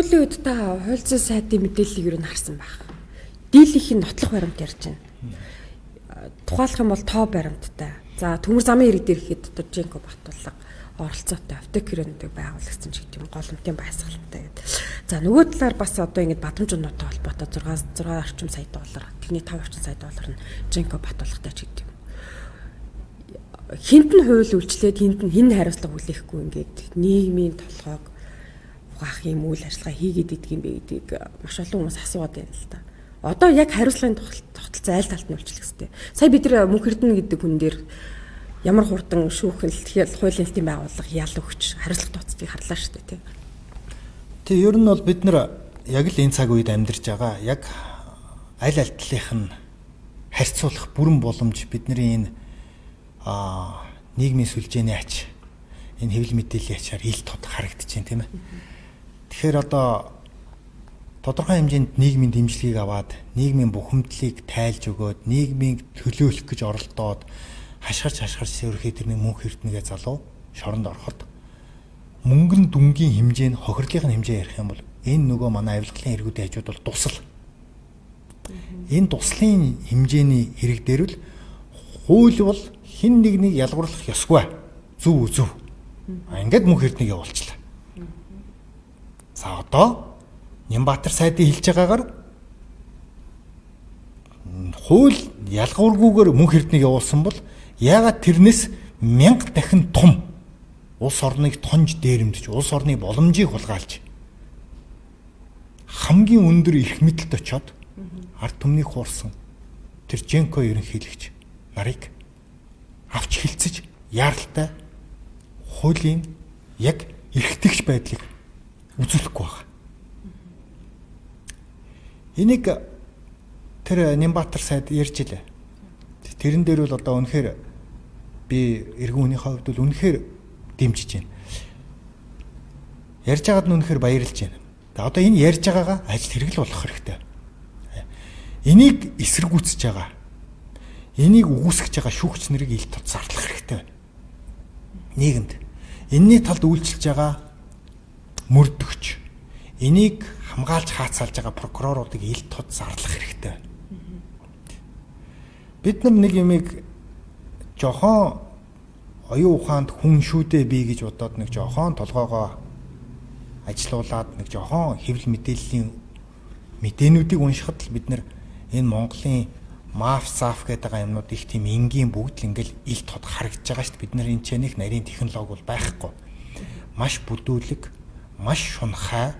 Сүүлийн үед та хууль зүйн сайдын мэдээллийг юу н харсан байх. Дийлийнх нь нотлох баримт ярьж байна. Тухайлах юм бол тоо баримттай. За төмөр замын иргэд ирэхэд одоо Женко Батулга оролцоотой автокрэнийг байгуулагдсан ч гэдэг юм голомтын баясгалантай гэдэг. За нөгөө талаар бас одоо ингэж бадамжуудтай холбоотой 6 орчим сая доллар, тэрний 5 орчим сая доллар нь Женко Батулгатай ч гэдэг юм. Хинт нь хууль үйлчлээд хин хариуцлага хүлээхгүй ингээд нийгмийн толгойг угаах юм үйл ажиллагаа хийгээд идэх юм бэ гэдгийг маш олон хүмүүс асууад байна л да. Одоо яг хариуцлагын тогтолцоо айл талд нь үйлчлэх хэрэгтэй. Сая бид нар Мөнх Эрдэнэ гэдэг хүн дээр ямар хурдан шүүхэн тэгэхээр хуулийн хэлтийн байгууллага ял өгч хариуцлага тооцдгийг харлаа шүү дээ тий. Тэгээ ер нь бол бид нар яг л энэ цаг үед амьдарч байгаа яг аль алдлынх нь харьцуулах бүрэн боломж бидний энэ нийгмийн сүлжээний ач энэ хэвлэл мэдээллийн ачаар ил тод харагдаж байна тийм ээ. Тэгэхээр одоо тодорхой хэмжээнд нийгмийн дэмжлэгийг аваад нийгмийн бухимдлыг тайлж өгөөд нийгмийг төлөөлөх гэж оролдоод хашгирч сэрхий тэрний Мөнх Эрдэнэгээ залуу шоронд ороход мөнгөн дүнгийн хэмжээ нь хохирлын хэмжээ ярих юм бол энэ нөгөө манай авилгалын эргүүдийн хажууд бол тусал. Энэ туслын хэмжээний хэрэг дээр л хууль бол хин нэгнийг ялгуурлах ёсгүй. Зөв. Ингээд Мөнх Эрдэнэгээ явуулчлаа. За одоо Нямбатар сайдын хэлж байгаагаар хууль ялгуургүйгээр Мөнх Эрдэнэгээ явуулсан бол яагаад тэрнээс 1000 дахин том улс орныг тонж дээрэмдэж улс орны боломжийг хулгайлж хамгийн өндөр эрх мэдэлд очиод ард түмнийг хуурсан тэр Женко ерөнхийлөгч нарыг авч хилцэж яаралтай хуулийн яг эрхтэгч байдлыг үзүүлэхгүй байна. Энийг тэр Нямбатар сайд ярьж илээ. Тэрэн дээр бол одоо үнэхээр би эргэн үнийхээ хувьд бол үнэхээр дэмжиж байна. Ярьж байгаад нь үнэхээр баярлж байна. Тэгээ одоо энэ ярьж байгаагаа ажил хэрэгэл болгох хэрэгтэй. Энийг эсэргүүцэж байгаа. Энийг үгүйсгэж байгаа шүүгч нарыг ил тод зарлах хэрэгтэй байна. Нийгэмд энэний талд үйлчилж байгаа мөрдөгч энийг хамгаалж хаацаалж байгаа прокуроруудыг ил тод зарлах хэрэгтэй байна. Бид нар нэг юмыг жохон оюун ухаанд хүн шүүдээ бий гэж бодоод нэг жохон толгоогоо ажилуулад нэг жохон хэвлэл мэдээллийн мэдээнүүдийг уншихад л бид нар энэ Монголын маф гэдэг юмнууд их тийм энгийн бүгд л ингээл ил тод харагдаж байгаа шүү дээ. Бид нар энэ чэнийх нарийн технологи бол байхгүй. Маш бүдүүлэг, маш шунхай,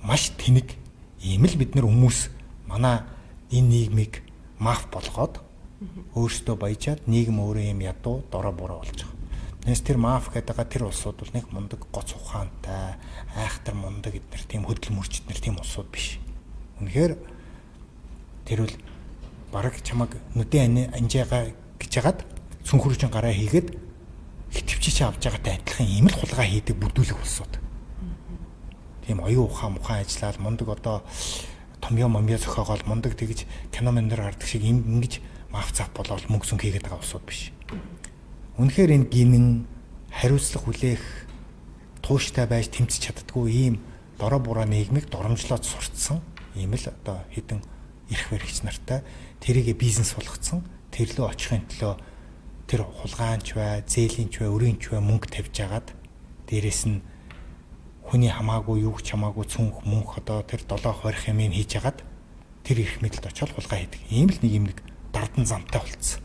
маш тэнэг ийм л бид нар хүмүүс манай энэ нийгмийг маф болгоод өөрсдөө баяжаад нийгэм өөрөө юм ядуу дорой буруу болж байгаа. Нэс тэр маф гэдэг тэр улсууд бол нэг мундаг гоц ухаантай, айхтар мундаг эднэр тийм хөдөл мөрчтнэр тийм улсууд биш. Үнэхээр тэр бол бараг чамаг нүдэн анжаага гэж хагаад сүнхрүүчин гараа хийгээд хитвчиж авч байгаатай адилхан ийм л хулгай хийдэг бүдүүлэг улсууд. Тийм оюун ухаан ажиллаад мундаг одоо томьёо зохиогоол мундаг тэгж кино мэнээр гардаг шиг ингэж маф зав болоод мөнгө сүнх хийгээд байгаа улсууд биш. Үнэхээр энэ гинэн хариуцлага хүлээх тууштай байж тэмцэж чаддгүй ийм дорой буруу нийгмийг доромжлоод сурцсан ийм л одоо хэдэн эрх баригч нартай тэрийгэ бизнес болгоцсон тэр лөө очихын төлөө тэр хулгайнч бай, зээлинч бай, өрийнч бай мөнгө тавьж агаад дээрэс нь хүний хамаагүй юу ч хамаагүй цүнх мөнх одоо тэр 7-20 хэмээн хийж агаад тэр эрх мэдэлд очиод хулгай хийдэг. Ийм л нэг дардан замтай болцсон.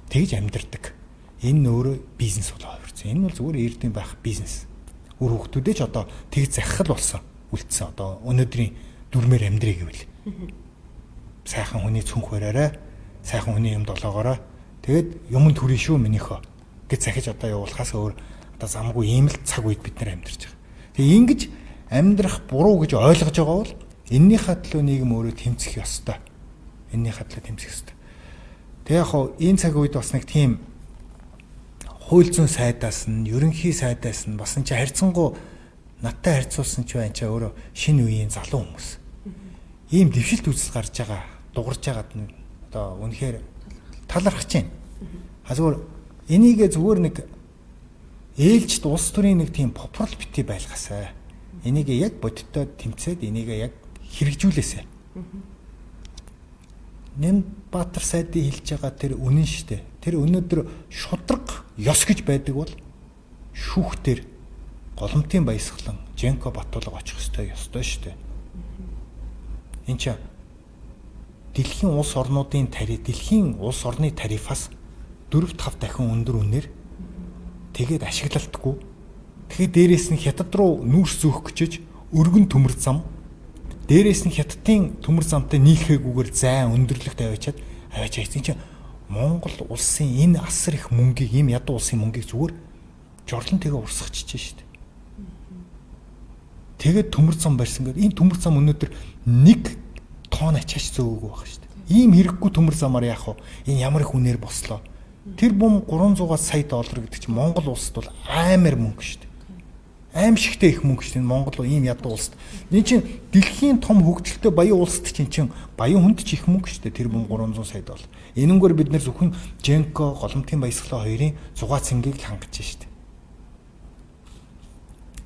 Тэгж амьдэрдэг. Энэ өөрөө бизнес болоо хувирсан. Энэ бол зүгээр эрдэм байх бизнес. Үр хөвгтүүдээ ч одоо тэг захихал болсон. Үлдсэн одоо өнөөдрийн дүрмээр амьдрий гэвэл. Сайхан хүний цүнх бариараа, сайхан хүний юмд олоогоорой. Тэгэд юмд хүрэн шүү минийхөө гэж захиж одоо явуулахаас өөр одоо замгүй ийм л цаг үед бид нар амьдарч байгаа. Тэгээ ингэж амьдрах буруу гэж ойлгож байгаа бол эннийхээ төлөө нийгэм өөрөө тэмцэх ёстой. Эннийхээ төлөө тэмцэх ёстой. Тэгээ яг энэ цаг үед бас нэг тийм хууль зүйн сайдаас нь, ерөнхий сайдаас нь бас энэ чи харьцангуй надтай харьцуулсан ч байна ч өөрөө шинэ үеийн залуу хүмүүс. Ийм дэвшилт үзэл гарч байгаа, дугарч байгаад нь одоо үнэхээр талархаж байна. Зүгээр энийгээ зүгээр нэг ээлжид улс төрийн нэг тийм попрол бити байлгасаа. Энийг яг бодиттой тэмцээд энийг яг хэрэгжүүлээсэ. Нямбатар сайдын хэлж байгаа тэр үнэн штэ. Тэр өнөөдөр шудраг ёс гэж байдаг бол шүүхтэр голомтын баясгалан Женко Батулга очих ёстой штэ. Энд чинь дэлхийн улс орнуудын дэлхийн улс орны тарифаас 4-5 дахин өндөр үнээр тэгээд ашиглалтгүй. Тэгэхээр дээрээс нь хятад руу нүүрс зөөх гэжж өргөн төмөр зам, дээрээс нь хятадын төмөр замтай нийлхээгүйгээр зайн өндөрлөх тавиачаад хайцсан чинь Монгол улсын энэ асар их мөнгийг, ийм ядуу улсын мөнгийг зүгээр жорлон тэгээ урсгачихжээ шүү дээ. Тэгээд төмөр зам барьсан гэдэг. Энэ төмөр зам өнөөдөр 1 тонн ачаач зөөгөө байх шүү дээ. Ийм хэрэггүй төмөр замаар яах вэ? Энэ ямар их үнээр бослоо. Тэр бум 300 сая доллар гэдэг чинь Монгол улсад бол амар мөнгө шүү дээ. Аимшигтэй их мөнгө шүү дээ. Монгол ийм ядуу улсад. Энэ чинь дэлхийн том хөгжилтэй баян улсад чинь баян хүнд ч их мөнгө шүү дээ. Тэр бум 300 сая доллар. Энэнгээр бид нэр зөвхөн Женко, голомтын баясгалан хоёрын зугаа цэнгийг л хангаж шүү дээ.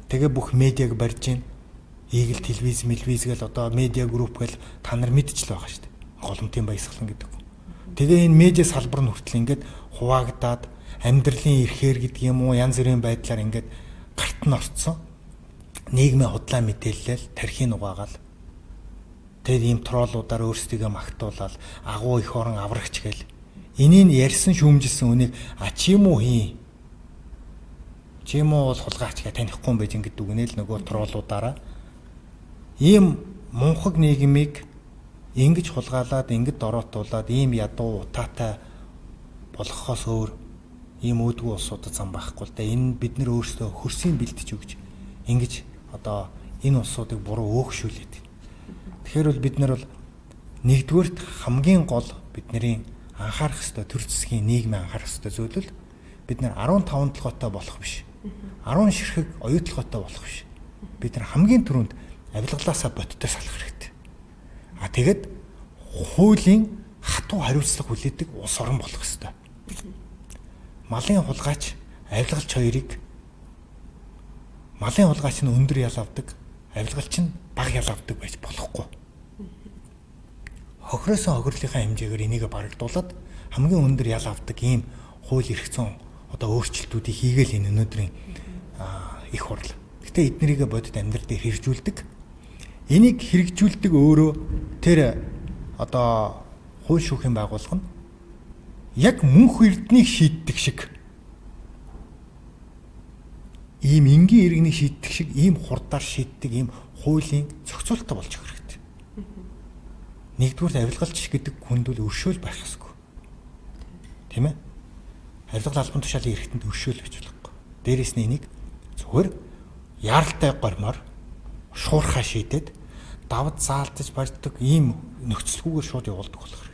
Тэгээ бүх медиаг барьж гин. Игэл телевиз гэл одоо медиа групп гэл та нар мэдчихл байгаа шүү дээ. Голомтын баясгалан гэдэг. Тэгээ энэ медиа салбар нь хүртэл ингээд хуваагдаад амьдралын эрхээр гэдэг юм уу янз бүрийн байдлаар ингээд гарт нь орцсон. Нийгмийн худлаа мэдээлэл тархийг угаагаал. Тэгээд ийм троллуудаар өөрсдийгөө магтуулаад агуу их орон аврагч гэл энийг ярьсан шүүмжилсэн үнийг чи юм уу хийн. Чи юм уу бол хулгайч гэ танихгүй юм байж ингээд дүгнээл нөгөө троллуудаараа ийм мунхаг нийгмийг ингэж хулгайлаад ингэж дороотуулаад ийм ядуу утаатай болгохоос өөр ийм өөдгөө улсуудад зам байхгүй л да. Энэ бид нэр өөрсдөө хөрсийг бэлтэж өгч ингэж одоо энэ улсуудыг буруу өөгшүүлээд. Тэгэхээр бол бид нар бол нэгдүгээрт хамгийн гол бидний анхаарах ёстой төр засгийн нийгмийн анхаарах ёстой зүйл л бид нар 15 толгойтой болох биш. 10 ширхэг оюутлоготой болох биш. Бид нар хамгийн түрүүнд авилгалаасаа бодтой салах хэрэгтэй. Тэгээд хуулийн хатуу хариуцлага хүлээдэг улс орон болох ёстой. Малын хулгайч, авилгалч хоёрыг малын хулгайч нь өндөр ял авдаг, авилгалч нь бага ял авдаг байж болохгүй. Хохиросон хохирлынхаа хэмжээгээр энийг барагдуулаад хамгийн өндөр ял авдаг ийм хууль эрх зүйн одоо өөрчлөлтүүдийг хийгээл энэ өнөөдрийн их хурл. Гэтэ эднэрийг бодит амьдрал дээр хэрэгжүүлдэг. Энийг хэрэгжүүлдэг өөрөө тэр одоо хууль шүүхийн байгууллага нь яг мөнх эрднийг шийддэг шиг ийм энгийн иргэнийг шийддэг шиг ийм хурдаар шийддэг ийм хуулийн зохицуулалтаа болж өгөх хэрэгтэй. Нэгдүгээр авилгалч гэдэг хүнд бол өршөөл байх ёсгүй. Тийм ээ? Авилгал албан тушаалын эрхтэнд өршөөл байж болохгүй. Дээрээс нь энийг зүгээр яаралтай гормоор шуурхаа шийдээд давд заалтаж барьдаг ийм нөхцөлгүйгээр шууд явуулдаг болох.